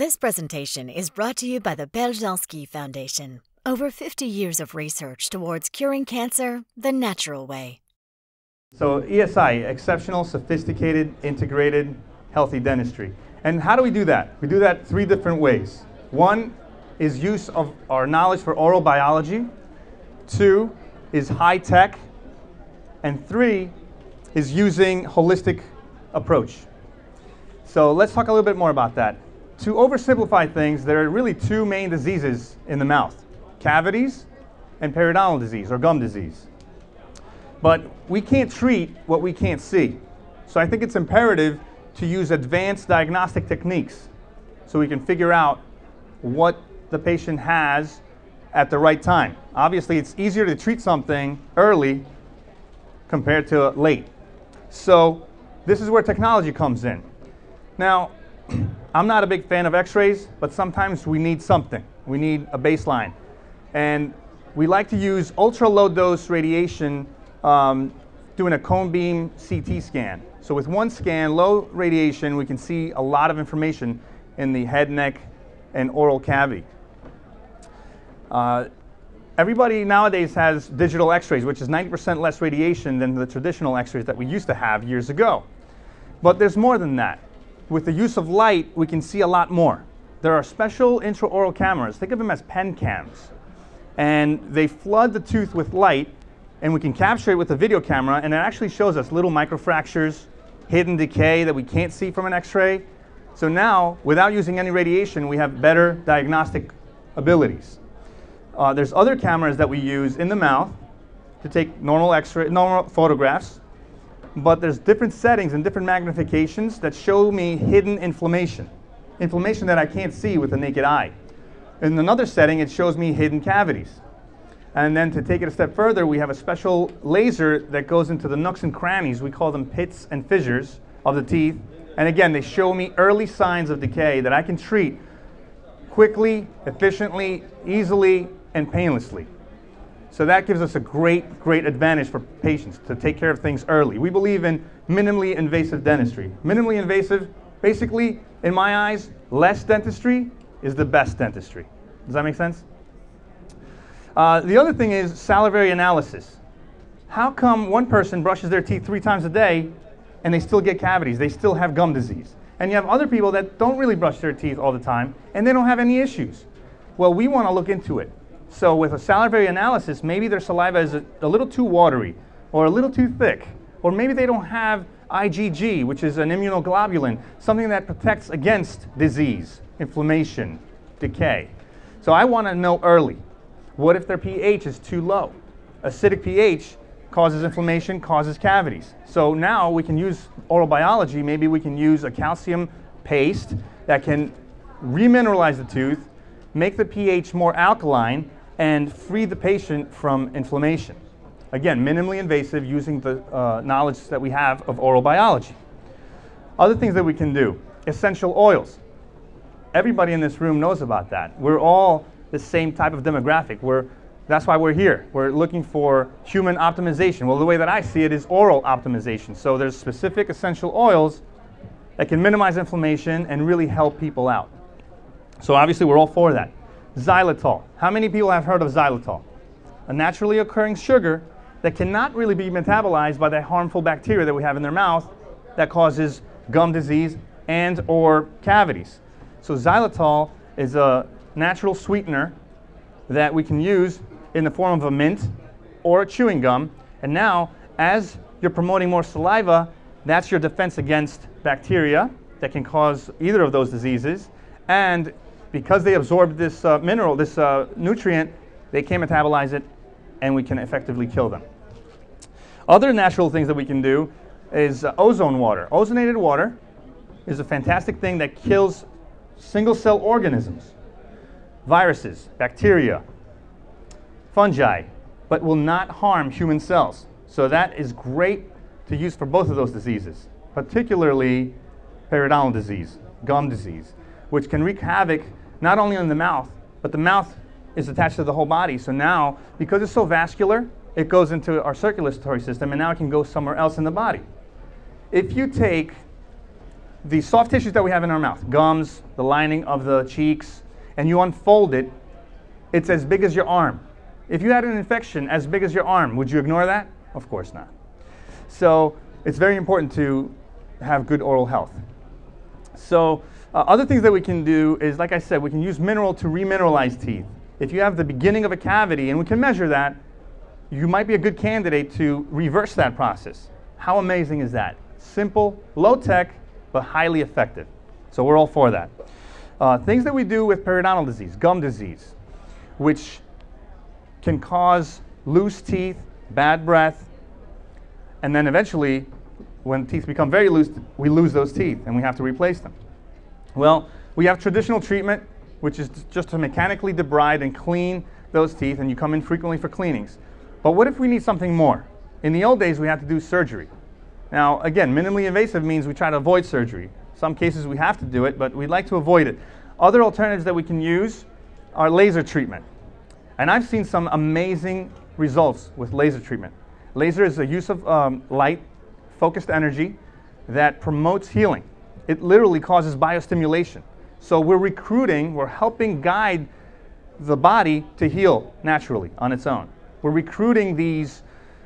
This presentation is brought to you by the Beljanski Foundation. Over 50 years of research towards curing cancer the natural way. So ESI, exceptional, sophisticated, integrated, healthy dentistry. And how do we do that? We do that three different ways. One is use of our knowledge for oral biology. Two is high tech. And three is using holistic approach. So let's talk a little bit more about that. To oversimplify things, there are really two main diseases in the mouth: cavities and periodontal disease or gum disease. But we can't treat what we can't see. So I think it's imperative to use advanced diagnostic techniques so we can figure out what the patient has at the right time. Obviously, it's easier to treat something early compared to late. So this is where technology comes in. Now, I'm not a big fan of x-rays, but sometimes we need something. We need a baseline. And we like to use ultra-low dose radiation doing a cone beam CT scan. So with one scan, low radiation, we can see a lot of information in the head, neck, and oral cavity. Everybody nowadays has digital x-rays, which is 90% less radiation than the traditional x-rays that we used to have years ago. But there's more than that. With the use of light, we can see a lot more. There are special intraoral cameras. Think of them as pen cams. And they flood the tooth with light, and we can capture it with a video camera, and it actually shows us little microfractures, hidden decay that we can't see from an x-ray. So now, without using any radiation, we have better diagnostic abilities. There's other cameras that we use in the mouth to take normal photographs, but there's different settings and different magnifications that show me hidden inflammation that I can't see with the naked eye. In another setting, it shows me hidden cavities. And then to take it a step further, we have a special laser that goes into the nooks and crannies. We call them pits and fissures of the teeth. And again, they show me early signs of decay that I can treat quickly, efficiently, easily, and painlessly. So that gives us a great advantage for patients to take care of things early. We believe in minimally invasive dentistry. Minimally invasive, basically, in my eyes, less dentistry is the best dentistry. Does that make sense? The other thing is salivary analysis. How come one person brushes their teeth 3 times a day and they still get cavities? They still have gum disease. And you have other people that don't really brush their teeth all the time and they don't have any issues. Well, we want to look into it. So with a salivary analysis, maybe their saliva is a little too watery or a little too thick, or maybe they don't have IgG, which is an immunoglobulin, something that protects against disease, inflammation, decay. So I want to know early. What if their pH is too low? Acidic pH causes inflammation, causes cavities. So now we can use oral biology. Maybe we can use a calcium paste that can remineralize the tooth, make the pH more alkaline, and free the patient from inflammation. Again, minimally invasive, using the knowledge that we have of oral biology. Other things that we can do: essential oils. Everybody in this room knows about that. We're all the same type of demographic. That's why we're here. We're looking for human optimization. Well, the way that I see it is oral optimization. So there's specific essential oils that can minimize inflammation and really help people out. So obviously we're all for that. Xylitol. How many people have heard of xylitol? A naturally occurring sugar that cannot really be metabolized by the harmful bacteria that we have in their mouth that causes gum disease and or cavities. So xylitol is a natural sweetener that we can use in the form of a mint or a chewing gum. And now, as you're promoting more saliva, that's your defense against bacteria that can cause either of those diseases. And because they absorb this mineral, this nutrient, they can't metabolize it, and we can effectively kill them. Other natural things that we can do is ozone water. Ozonated water is a fantastic thing that kills single-cell organisms, viruses, bacteria, fungi, but will not harm human cells. So that is great to use for both of those diseases, particularly periodontal disease, gum disease, which can wreak havoc not only in the mouth, but the mouth is attached to the whole body. So now, because it's so vascular, it goes into our circulatory system, and now it can go somewhere else in the body. If you take the soft tissues that we have in our mouth, gums, the lining of the cheeks, and you unfold it, it's as big as your arm. If you had an infection as big as your arm, would you ignore that? Of course not. So it's very important to have good oral health. So other things that we can do is, like I said, we can use mineral to remineralize teeth. If you have the beginning of a cavity, and we can measure that, you might be a good candidate to reverse that process. How amazing is that? Simple, low tech, but highly effective. So we're all for that. Things that we do with periodontal disease, gum disease, which can cause loose teeth, bad breath, and then eventually, when teeth become very loose, we lose those teeth and we have to replace them. Well, we have traditional treatment, which is just to mechanically debride and clean those teeth, and you come in frequently for cleanings. But what if we need something more? In the old days, we had to do surgery. Now, again, minimally invasive means we try to avoid surgery. Some cases we have to do it, but we'd like to avoid it. Other alternatives that we can use are laser treatment. And I've seen some amazing results with laser treatment. Laser is the use of light, focused energy that promotes healing. It literally causes biostimulation. So we're helping guide the body to heal naturally on its own. We're recruiting these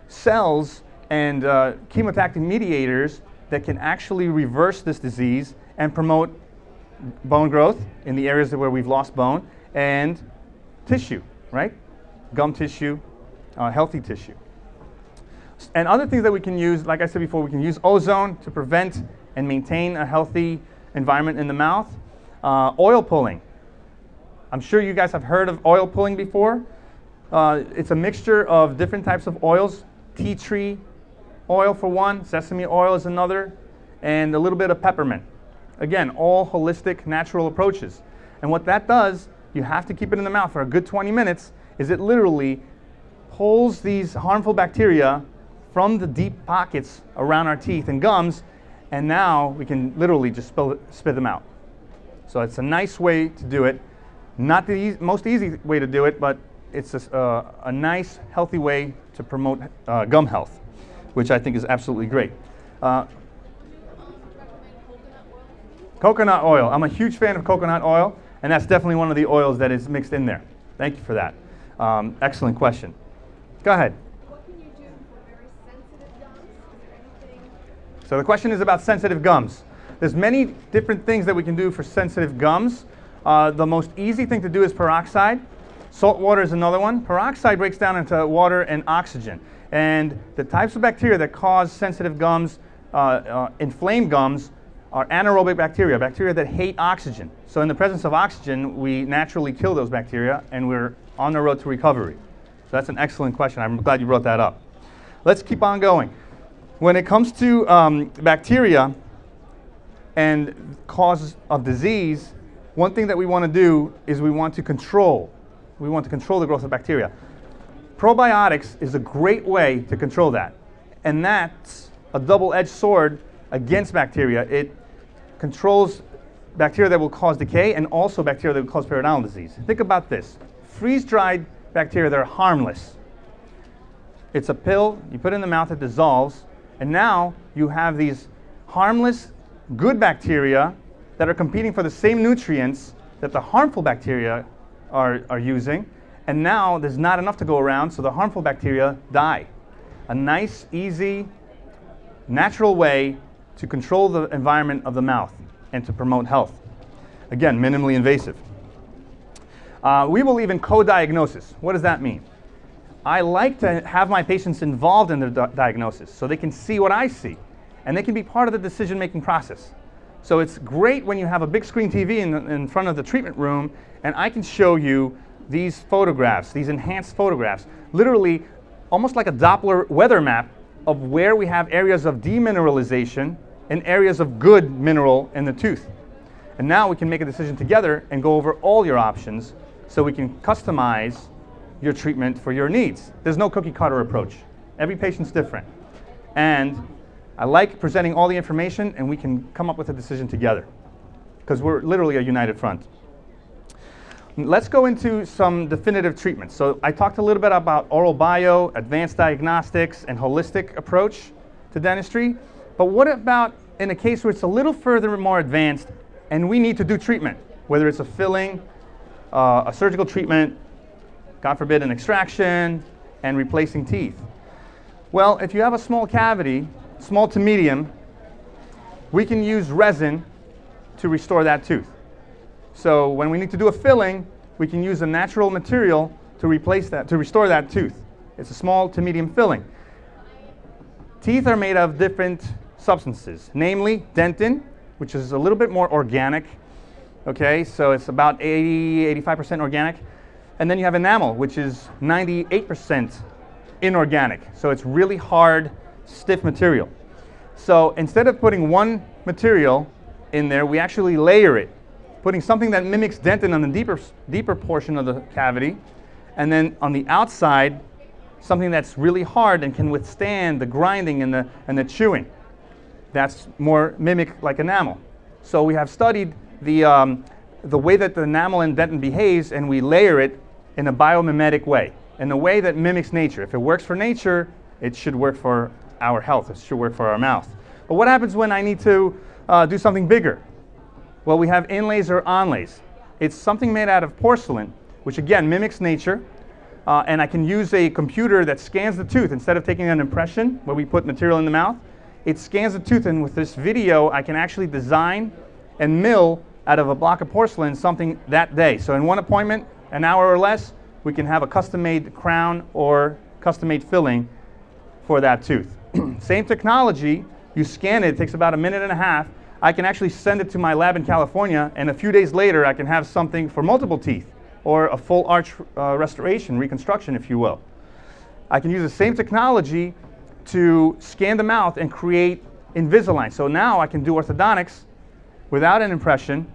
cells and chemotactic mediators that can actually reverse this disease and promote bone growth in the areas where we've lost bone, and tissue, right? Gum tissue, healthy tissue. And other things that we can use, like I said before, we can use ozone to prevent and maintain a healthy environment in the mouth. Oil pulling. I'm sure you guys have heard of oil pulling before. It's a mixture of different types of oils. Tea tree oil for one, sesame oil is another, and a little bit of peppermint. Again, all holistic, natural approaches. And what that does, you have to keep it in the mouth for a good 20 minutes, is it literally pulls these harmful bacteria from the deep pockets around our teeth and gums, and now we can literally just spit them out. So it's a nice way to do it. Not the most easy way to do it, but it's a nice, healthy way to promote gum health, which I think is absolutely great. Coconut oil. I'm a huge fan of coconut oil, and that's definitely one of the oils that is mixed in there. Thank you for that. Excellent question. Go ahead. What can you do for very sensitive gums? Is there anything? So the question is about sensitive gums. There's many different things that we can do for sensitive gums. The most easy thing to do is peroxide. Salt water is another one. Peroxide breaks down into water and oxygen. And the types of bacteria that cause sensitive gums, inflamed gums, are anaerobic bacteria, bacteria that hate oxygen. So in the presence of oxygen, we naturally kill those bacteria, and we're on the road to recovery. So that's an excellent question. I'm glad you brought that up. Let's keep on going. When it comes to bacteria and causes of disease, one thing that we want to do is we want to control the growth of bacteria. Probiotics is a great way to control that. And that's a double-edged sword against bacteria. It controls bacteria that will cause decay and also bacteria that will cause periodontal disease. Think about this. Freeze-dried bacteria that are harmless. It's a pill, you put it in the mouth, it dissolves, and now you have these harmless, good bacteria that are competing for the same nutrients that the harmful bacteria are using, and now there's not enough to go around, so the harmful bacteria die. A nice, easy, natural way to control the environment of the mouth and to promote health. Again, minimally invasive. We believe in co-diagnosis. What does that mean? I like to have my patients involved in their diagnosis so they can see what I see, and they can be part of the decision-making process. So it's great when you have a big screen TV in front of the treatment room, and I can show you these photographs, these enhanced photographs, literally almost like a Doppler weather map of where we have areas of demineralization and areas of good mineral in the tooth. And now we can make a decision together and go over all your options so we can customize your treatment for your needs. There's no cookie cutter approach. Every patient's different. And I like presenting all the information, and we can come up with a decision together because we're literally a united front. Let's go into some definitive treatments. So I talked a little bit about oral bio, advanced diagnostics, and holistic approach to dentistry. But what about in a case where it's a little further more advanced and we need to do treatment, whether it's a filling, a surgical treatment, God forbid an extraction, and replacing teeth. Well, if you have a small cavity, small to medium, we can use resin to restore that tooth. So when we need to do a filling, we can use a natural material to replace that, to restore that tooth. It's a small to medium filling. Teeth are made of different substances, namely dentin, which is a little bit more organic. Okay, so it's about 85% organic. And then you have enamel, which is 98% inorganic. So it's really hard, stiff material. So instead of putting one material in there, we actually layer it, putting something that mimics dentin on the deeper portion of the cavity, and then on the outside, something that's really hard and can withstand the grinding and the chewing. That's more mimic like enamel. So we have studied the way that the enamel and dentin behaves, and we layer it in a biomimetic way, in a way that mimics nature. If it works for nature, it should work for our health. It should work for our mouth. But what happens when I need to do something bigger? Well, we have inlays or onlays. It's something made out of porcelain, which again mimics nature. And I can use a computer that scans the tooth. Instead of taking an impression where we put material in the mouth, it scans the tooth, and with this video, I can actually design and mill out of a block of porcelain something that day. So in one appointment, an hour or less, we can have a custom-made crown or custom-made filling for that tooth. Same technology, you scan it, it takes about a minute and a half. I can actually send it to my lab in California, and a few days later, I can have something for multiple teeth, or a full arch restoration, reconstruction, if you will. I can use the same technology to scan the mouth and create Invisalign. So now I can do orthodontics without an impression,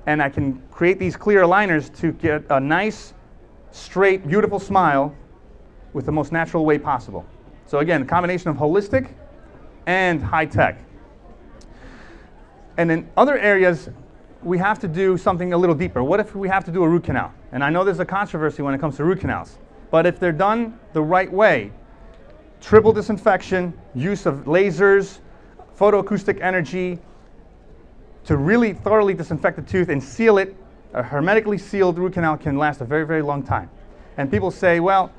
and I can create these clear aligners to get a nice, straight, beautiful smile with the most natural way possible. So again, a combination of holistic and high tech. And in other areas, we have to do something a little deeper. What if we have to do a root canal? And I know there's a controversy when it comes to root canals, but if they're done the right way, triple disinfection, use of lasers, photoacoustic energy, to really thoroughly disinfect the tooth and seal it, a hermetically sealed root canal can last a very, very long time. And people say, well,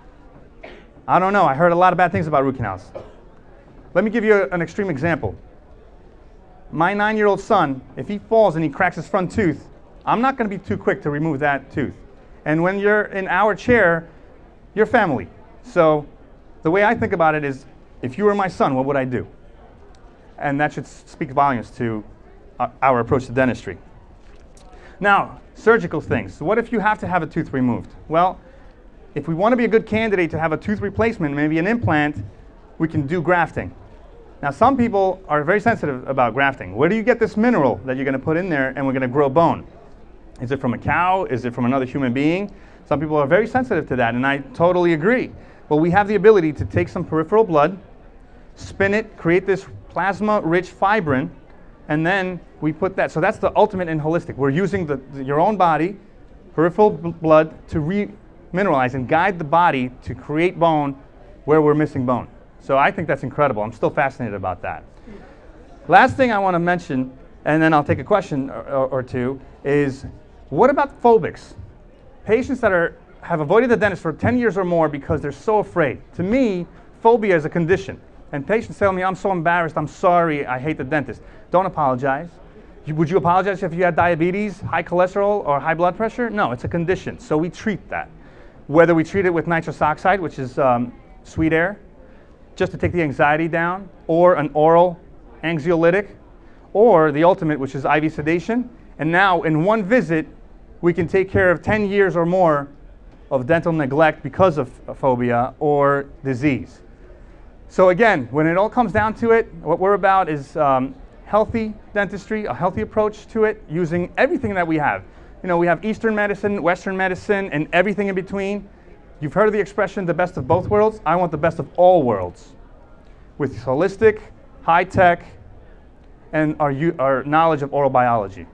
I don't know, I heard a lot of bad things about root canals. Let me give you an extreme example. My 9-year-old son, if he falls and he cracks his front tooth, I'm not going to be too quick to remove that tooth. And when you're in our chair, you're family. So the way I think about it is, if you were my son, what would I do? And that should speak volumes to our approach to dentistry. Now, surgical things. So what if you have to have a tooth removed? Well, if we want to be a good candidate to have a tooth replacement, maybe an implant, we can do grafting. Now, some people are very sensitive about grafting. Where do you get this mineral that you're going to put in there and we're going to grow bone? Is it from a cow? Is it from another human being? Some people are very sensitive to that, and I totally agree. Well, we have the ability to take some peripheral blood, spin it, create this plasma-rich fibrin, and then we put that. So that's the ultimate in holistic. We're using your own body, peripheral blood, to remineralize and guide the body to create bone where we're missing bone. So I think that's incredible. I'm still fascinated about that. Last thing I want to mention, and then I'll take a question or two, is what about phobics? Patients that have avoided the dentist for 10 years or more because they're so afraid. To me, phobia is a condition. And patients tell me, I'm so embarrassed, I'm sorry, I hate the dentist. Don't apologize. Would you apologize if you had diabetes, high cholesterol, or high blood pressure? No, it's a condition, so we treat that. Whether we treat it with nitrous oxide, which is sweet air, just to take the anxiety down, or an oral anxiolytic, or the ultimate, which is IV sedation. And now, in one visit, we can take care of 10 years or more of dental neglect because of a phobia or disease. So again, when it all comes down to it, what we're about is healthy dentistry, a healthy approach to it, using everything that we have. You know, we have Eastern medicine, Western medicine, and everything in between. You've heard of the expression, the best of both worlds. I want the best of all worlds, with holistic, high-tech, and our knowledge of oral biology.